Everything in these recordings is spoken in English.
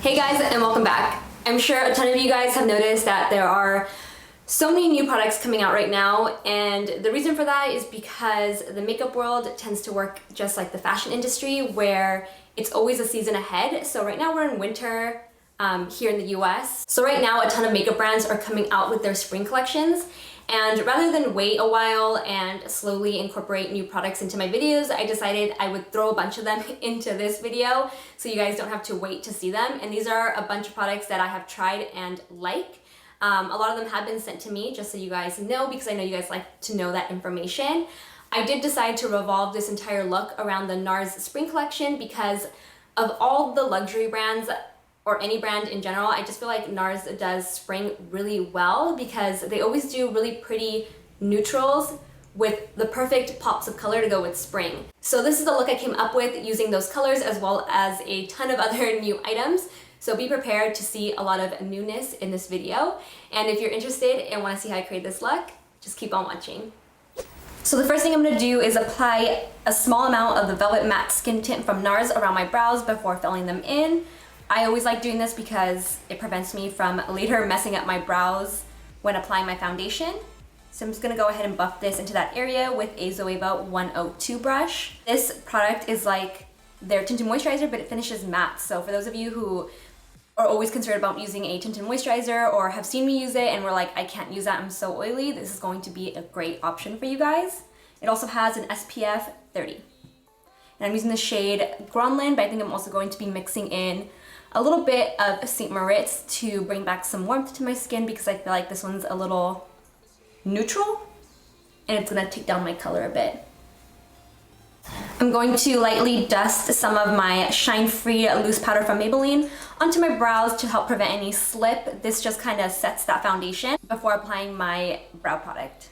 Hey guys, and welcome back. I'm sure a ton of you guys have noticed that there are so many new products coming out right now, and the reason for that is because the makeup world tends to work just like the fashion industry, where it's always a season ahead. So right now we're in winter here in the US. So right now a ton of makeup brands are coming out with their spring collections, and rather than wait a while and slowly incorporate new products into my videos, I decided I would throw a bunch of them into this video so you guys don't have to wait to see them. And these are a bunch of products that I have tried and like. A lot of them have been sent to me, just so you guys know, because I know you guys like to know that information. I did decide to revolve this entire look around the NARS Spring collection because of all the luxury brands, or any brand in general, I just feel like NARS does spring really well because they always do really pretty neutrals with the perfect pops of color to go with spring. So this is the look I came up with using those colors, as well as a ton of other new items. So be prepared to see a lot of newness in this video. And if you're interested and want to see how I create this look, just keep on watching. So the first thing I'm going to do is apply a small amount of the Velvet Matte Skin Tint from NARS around my brows before filling them in. I always like doing this because it prevents me from later messing up my brows when applying my foundation. So I'm just gonna go ahead and buff this into that area with a Zoeva 102 brush. This product is like their tinted moisturizer, but it finishes matte. So for those of you who are always concerned about using a tinted moisturizer or have seen me use it and were like, I can't use that, I'm so oily, this is going to be a great option for you guys. It also has an SPF 30. And I'm using the shade Groenland, but I think I'm also going to be mixing in a little bit of St. Moritz to bring back some warmth to my skin, because I feel like this one's a little neutral and it's gonna take down my color a bit. I'm going to lightly dust some of my Shine Free loose powder from Maybelline onto my brows to help prevent any slip. This just kind of sets that foundation before applying my brow product.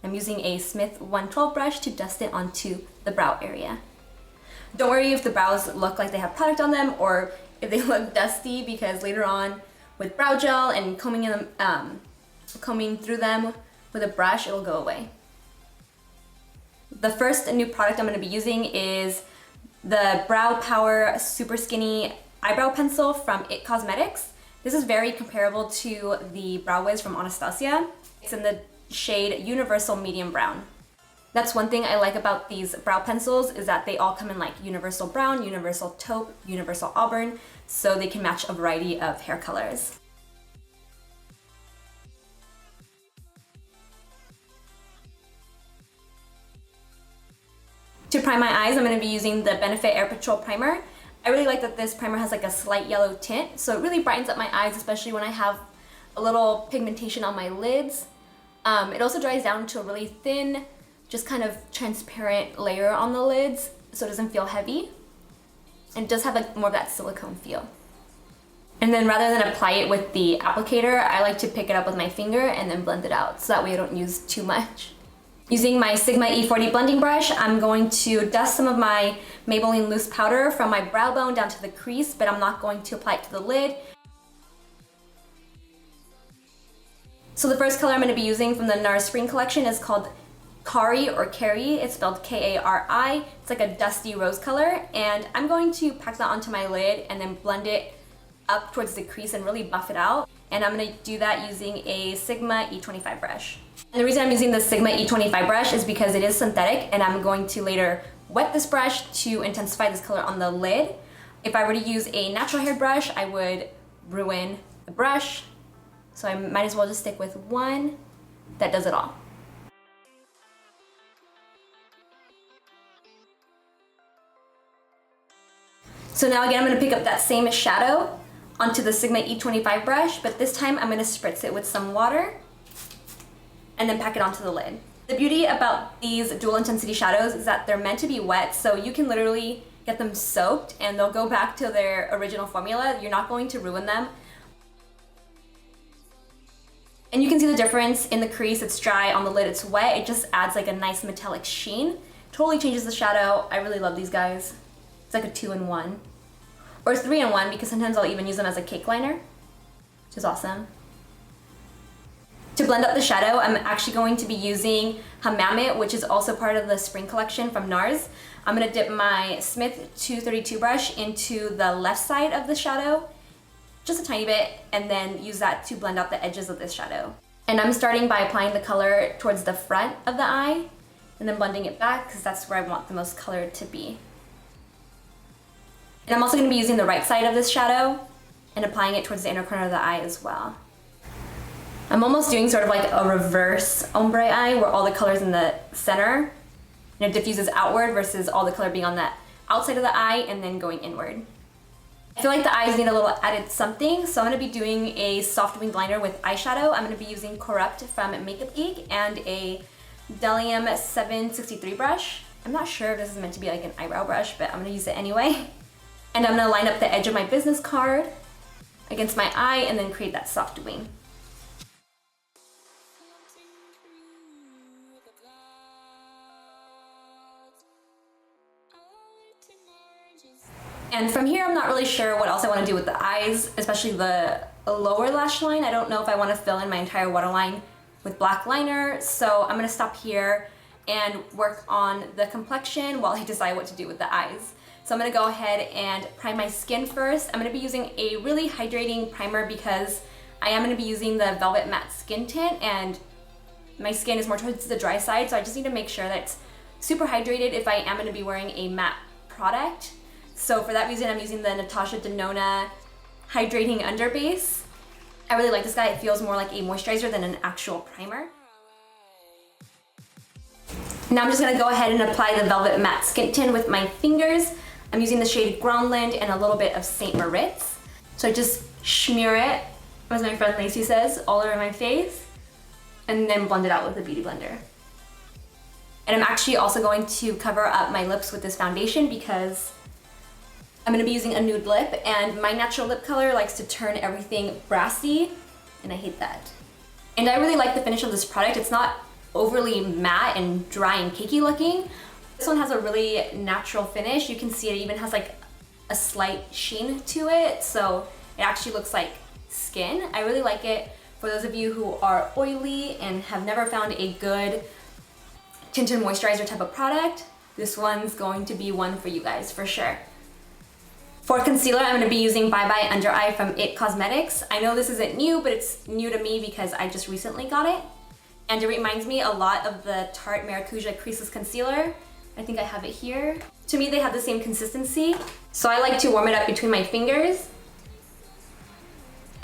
I'm using a Smith 112 brush to dust it onto the brow area. Don't worry if the brows look like they have product on them or if they look dusty, because later on with brow gel and combing through them with a brush, it'll go away. The first new product I'm going to be using is the Brow Power Super Skinny Eyebrow Pencil from IT Cosmetics. This is very comparable to the Brow Wiz from Anastasia. It's in the shade Universal Medium Brown. That's one thing I like about these brow pencils, is that they all come in like universal brown, universal taupe, universal auburn, so they can match a variety of hair colors. To prime my eyes, I'm going to be using the Benefit Air Patrol Primer. I really like that this primer has like a slight yellow tint, so it really brightens up my eyes, especially when I have a little pigmentation on my lids. It also dries down to a really thin, just kind of transparent layer on the lids, so it doesn't feel heavy. And it does have like more of that silicone feel. And then rather than apply it with the applicator, I like to pick it up with my finger and then blend it out, so that way I don't use too much. Using my Sigma E40 blending brush, I'm going to dust some of my Maybelline loose powder from my brow bone down to the crease, but I'm not going to apply it to the lid. So the first color I'm going to be using from the NARS Spring collection is called Kari, or Kari. It's spelled K-A-R-I. It's like a dusty rose color, and I'm going to pack that onto my lid and then blend it up towards the crease and really buff it out. And I'm going to do that using a Sigma E25 brush. And the reason I'm using the Sigma E25 brush is because it is synthetic, and I'm going to later wet this brush to intensify this color on the lid. If I were to use a natural hair brush, I would ruin the brush, so I might as well just stick with one that does it all. So now again, I'm going to pick up that same shadow onto the Sigma E25 brush, but this time I'm going to spritz it with some water and then pack it onto the lid. The beauty about these dual intensity shadows is that they're meant to be wet, so you can literally get them soaked and they'll go back to their original formula. You're not going to ruin them. And you can see the difference in the crease. It's dry, on the lid it's wet. It just adds like a nice metallic sheen. Totally changes the shadow. I really love these guys. It's like a 2-in-1. Or 3-in-1, because sometimes I'll even use them as a cake liner, which is awesome. To To blend up the shadow, I'm actually going to be using Hammamet, which is also part of the spring collection from NARS. I'm gonna dip my Smith 232 brush into the left side of the shadow, just a tiny bit, and then use that to blend out the edges of this shadow. And I'm starting by applying the color towards the front of the eye, and then blending it back, because that's where I want the most color to be. And I'm also gonna be using the right side of this shadow, and applying it towards the inner corner of the eye as well. I'm almost doing sort of like a reverse ombre eye where all the color's in the center and it diffuses outward versus all the color being on the outside of the eye and then going inward. I feel like the eyes need a little added something, so I'm going to be doing a soft winged liner with eyeshadow. I'm going to be using Corrupt from Makeup Geek and a Delium 763 brush. I'm not sure if this is meant to be like an eyebrow brush, but I'm going to use it anyway. And I'm going to line up the edge of my business card against my eye and then create that soft wing. And from here, I'm not really sure what else I want to do with the eyes, especially the lower lash line. I don't know if I want to fill in my entire waterline with black liner, so I'm going to stop here and work on the complexion while I decide what to do with the eyes. So I'm going to go ahead and prime my skin first. I'm going to be using a really hydrating primer because I am going to be using the Velvet Matte Skin Tint, and my skin is more towards the dry side, so I just need to make sure that it's super hydrated if I am going to be wearing a matte product. So for that reason, I'm using the Natasha Denona Hydrating Underbase. I really like this guy. It feels more like a moisturizer than an actual primer. Now I'm just gonna go ahead and apply the Velvet Matte Skin Tint with my fingers. I'm using the shade Groenland and a little bit of St. Moritz. So I just smear it, as my friend Lacey says, all over my face, and then blend it out with a beauty blender. And I'm actually also going to cover up my lips with this foundation because I'm going to be using a nude lip, and my natural lip color likes to turn everything brassy, and I hate that. And I really like the finish of this product. It's not overly matte and dry and cakey looking. This one has a really natural finish. You can see it even has like a slight sheen to it, so it actually looks like skin. I really like it for those of you who are oily and have never found a good tinted moisturizer type of product. This one's going to be one for you guys for sure. For concealer, I'm going to be using Bye Bye Under Eye from IT Cosmetics. I know this isn't new, but it's new to me because I just recently got it. And it reminds me a lot of the Tarte Maracuja Creaseless Concealer. I think I have it here. To me, they have the same consistency. So I like to warm it up between my fingers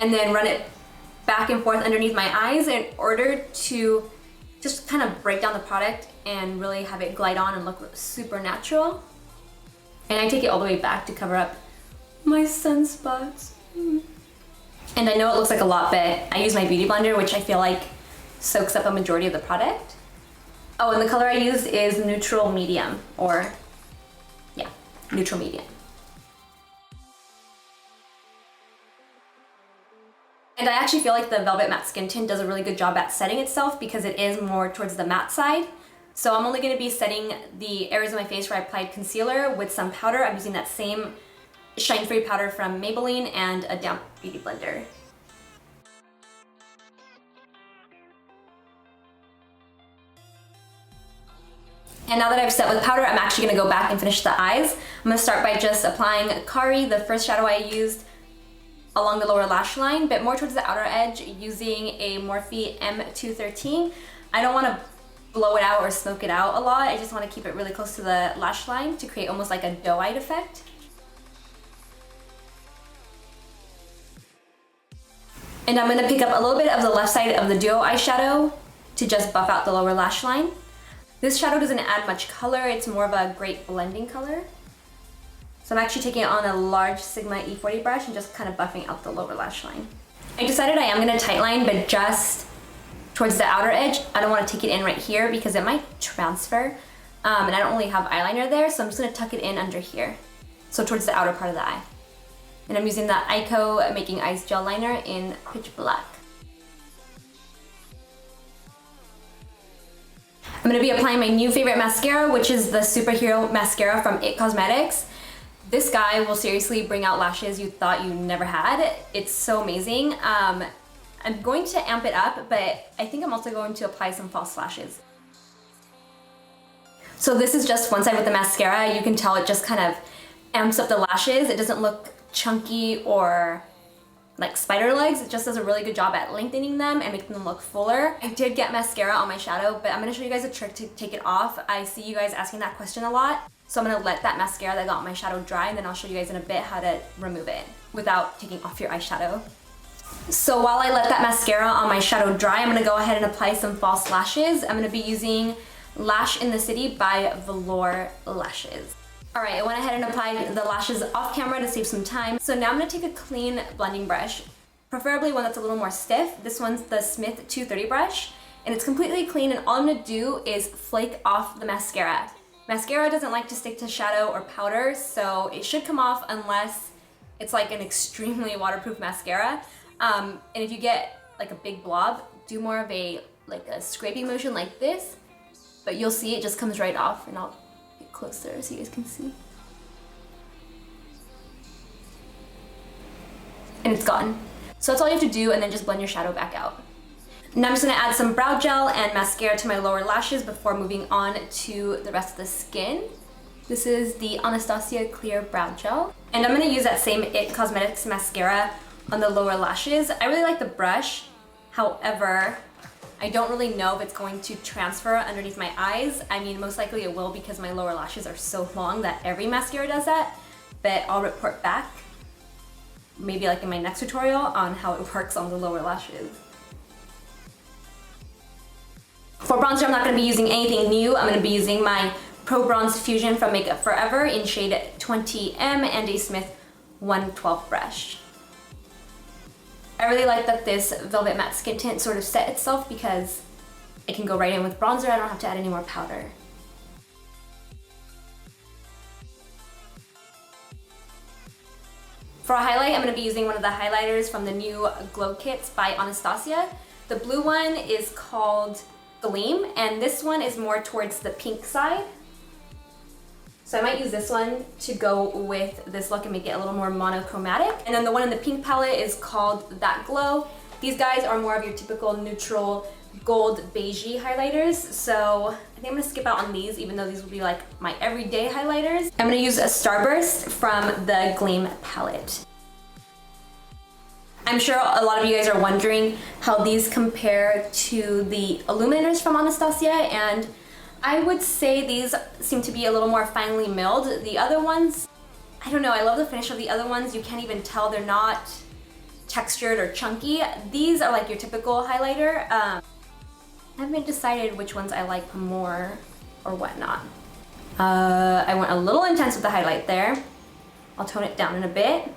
and then run it back and forth underneath my eyes in order to just kind of break down the product and really have it glide on and look super natural. And I take it all the way back to cover up my sunspots. And I know it looks like a lot, but I use my beauty blender, which I feel like soaks up a majority of the product. Oh, and the color I use is neutral medium, or yeah, neutral medium. And I actually feel like the Velvet Matte Skin Tint does a really good job at setting itself because it is more towards the matte side. So I'm only going to be setting the areas of my face where I applied concealer with some powder. I'm using that same Shine Free powder from Maybelline and a damp beauty blender. And now that I've set with powder, I'm actually going to go back and finish the eyes. I'm going to start by just applying Kari, the first shadow I used, along the lower lash line, but more towards the outer edge using a Morphe M213. I don't want to blow it out or smoke it out a lot. I just want to keep it really close to the lash line to create almost like a doe-eyed effect. And I'm going to pick up a little bit of the left side of the Duo eyeshadow to just buff out the lower lash line. This shadow doesn't add much color, it's more of a great blending color. So I'm actually taking it on a large Sigma E40 brush and just kind of buffing out the lower lash line. I decided I am going to tightline, but just towards the outer edge. I don't want to take it in right here because it might transfer. And I don't really have eyeliner there, so I'm just going to tuck it in under here. So towards the outer part of the eye. And I'm using the EYEKO Making Eyes Gel Liner in Pitch Black. I'm going to be applying my new favorite mascara, which is the Superhero Mascara from IT Cosmetics. This guy will seriously bring out lashes you thought you never had. It's so amazing. I'm going to amp it up, but I think I'm also going to apply some false lashes. So this is just one side with the mascara. You can tell it just kind of amps up the lashes. It doesn't look chunky or like spider legs. It just does a really good job at lengthening them and making them look fuller. I did get mascara on my shadow, but I'm gonna show you guys a trick to take it off. I see you guys asking that question a lot. So I'm gonna let that mascara that got on my shadow dry, and then I'll show you guys in a bit how to remove it without taking off your eyeshadow. So while I let that mascara on my shadow dry, I'm gonna go ahead and apply some false lashes. I'm gonna be using Lash in the City by Velour Lashes. All right, I went ahead and applied the lashes off camera to save some time. So now I'm gonna take a clean blending brush, preferably one that's a little more stiff. This one's the Smith 230 brush, and it's completely clean, and all I'm gonna do is flake off the mascara. Mascara doesn't like to stick to shadow or powder, so it should come off unless it's like an extremely waterproof mascara. And if you get like a big blob, do more of a scraping motion like this, but you'll see it just comes right off, and I'll get closer so you guys can see. And it's gone. So that's all you have to do, and then just blend your shadow back out. Now I'm just gonna add some brow gel and mascara to my lower lashes before moving on to the rest of the skin. This is the Anastasia Clear Brow Gel. And I'm gonna use that same IT Cosmetics mascara on the lower lashes. I really like the brush. However, I don't really know if it's going to transfer underneath my eyes. I mean, most likely it will because my lower lashes are so long that every mascara does that, but I'll report back, maybe like in my next tutorial, on how it works on the lower lashes. For bronzer, I'm not gonna be using anything new. I'm gonna be using my Pro Bronze Fusion from Makeup Forever in shade 20M and a Smith 112 brush. I really like that this Velvet Matte Skin Tint sort of set itself because it can go right in with bronzer. I don't have to add any more powder. For a highlight, I'm going to be using one of the highlighters from the new Glow Kits by Anastasia. The blue one is called Gleam, and this one is more towards the pink side. So I might use this one to go with this look and make it a little more monochromatic. And then the one in the pink palette is called That Glow. These guys are more of your typical neutral gold beigey highlighters. So I think I'm gonna skip out on these, even though these will be like my everyday highlighters. I'm gonna use a Starburst from the Gleam palette. I'm sure a lot of you guys are wondering how these compare to the illuminators from Anastasia, and I would say these seem to be a little more finely milled. The other ones, I don't know, I love the finish of the other ones. You can't even tell they're not textured or chunky. These are like your typical highlighter. I haven't decided which ones I like more or whatnot. I went a little intense with the highlight there. I'll tone it down in a bit.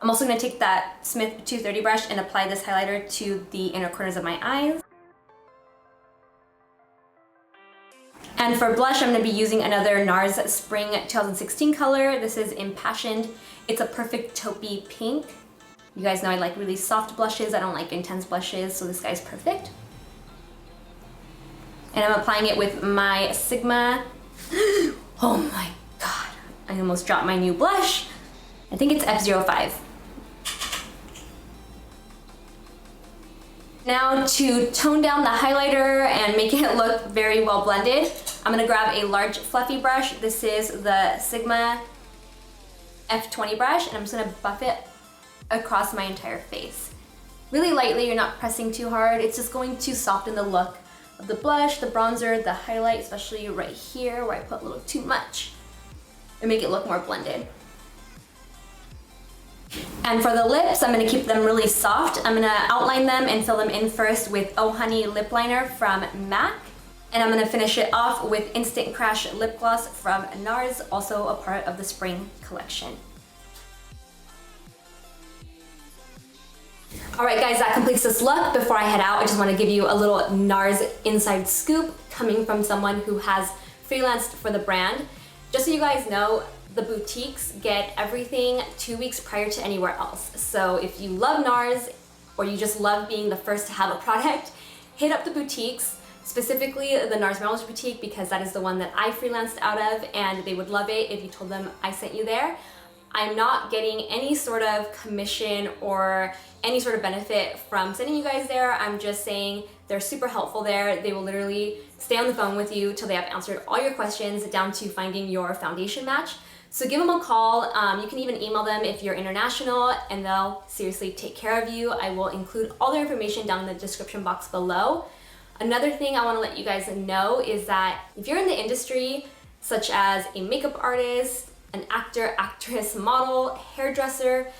I'm also gonna take that Smith 230 brush and apply this highlighter to the inner corners of my eyes. And for blush, I'm gonna be using another NARS Spring 2016 color. This is Impassioned. It's a perfect taupey pink. You guys know I like really soft blushes. I don't like intense blushes, so this guy's perfect. And I'm applying it with my Sigma. Oh my God, I almost dropped my new blush. I think it's F05. Now to tone down the highlighter and make it look very well blended, I'm gonna grab a large fluffy brush. This is the Sigma F20 brush, and I'm just gonna buff it across my entire face. Really lightly, you're not pressing too hard. It's just going to soften the look of the blush, the bronzer, the highlight, especially right here where I put a little too much, and make it look more blended. And for the lips, I'm gonna keep them really soft. I'm gonna outline them and fill them in first with Oh Honey lip liner from MAC. And I'm gonna finish it off with Instant Crash lip gloss from NARS, also a part of the spring collection. All right guys, that completes this look. Before I head out, I just wanna give you a little NARS inside scoop coming from someone who has freelanced for the brand. Just so you guys know, the boutiques get everything 2 weeks prior to anywhere else. So if you love NARS or you just love being the first to have a product, hit up the boutiques, specifically the NARS Melrose boutique, because that is the one that I freelanced out of, and they would love it if you told them I sent you there. I'm not getting any sort of commission or any sort of benefit from sending you guys there. I'm just saying they're super helpful there. They will literally stay on the phone with you till they have answered all your questions down to finding your foundation match. So give them a call. You can even email them if you're international, and they'll seriously take care of you. I will include all their information down in the description box below. Another thing I want to let you guys know is that if you're in the industry, such as a makeup artist, an actor, actress, model, hairdresser,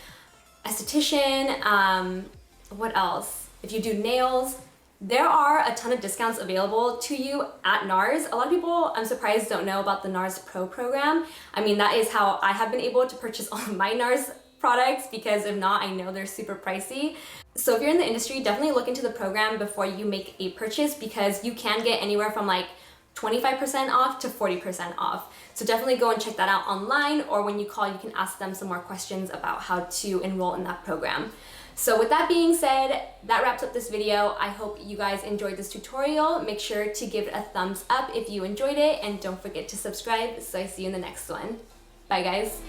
esthetician, what else? If you do nails, there are a ton of discounts available to you at NARS. A lot of people, I'm surprised, don't know about the NARS Pro program. I mean, that is how I have been able to purchase all of my NARS products, because if not, I know they're super pricey. So if you're in the industry, definitely look into the program before you make a purchase, because you can get anywhere from like 25% off to 40% off. So definitely go and check that out online, or when you call, you can ask them some more questions about how to enroll in that program. So with that being said, that wraps up this video. I hope you guys enjoyed this tutorial. Make sure to give it a thumbs up if you enjoyed it, and don't forget to subscribe. So I see you in the next one. Bye guys.